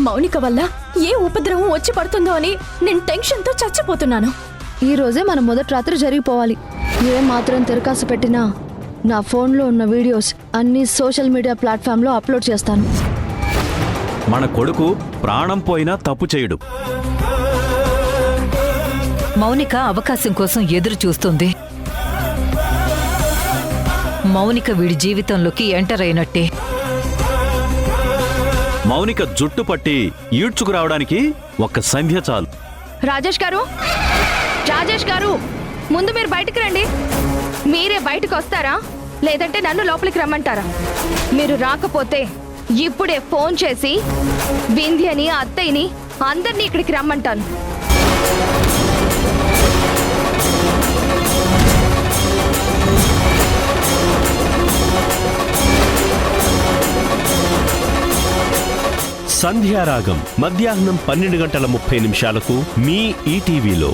మౌనిక వల్ల ఏ ఉపద్రవం వచ్చి పడుతుందో అని నేను టెన్షన్తో చచ్చిపోతున్నాను. ఈ రోజే మన మొదటి రాత్రి జరిగిపోవాలి. ఏ మాత్రం తిరకాసు పెట్టినా నా ఫోన్లో ఉన్న వీడియోస్ అన్ని సోషల్ మీడియా ప్లాట్ఫామ్లో అప్లోడ్ చేస్తాను. మన కొడుకు ప్రాణం పోయినా తప్పు చేయడు. మౌనిక అవకాశం కోసం ఎదురు చూస్తుంది. మౌనిక వీడి జీవితంలోకి ఎంటర్ అయినట్టే. మౌనిక జుట్టు పట్టి ఈడ్చుకురావడానికి ఒక్క సంధ్య చాలు. రాజేష్ గారు, రాజేష్ గారు, ముందు మీరు బయటికి రండి. మీరే బయటకు వస్తారా లేదంటే నన్ను లోపలికి రమ్మంటారా? మీరు రాకపోతే ఇప్పుడే ఫోన్ చేసి వింధ్యని, అత్తయ్యని అందరినీ ఇక్కడికి రమ్మంటాను. సంధ్యారాగం మధ్యాహ్నం 12:30 మీ ఈటీవీలో.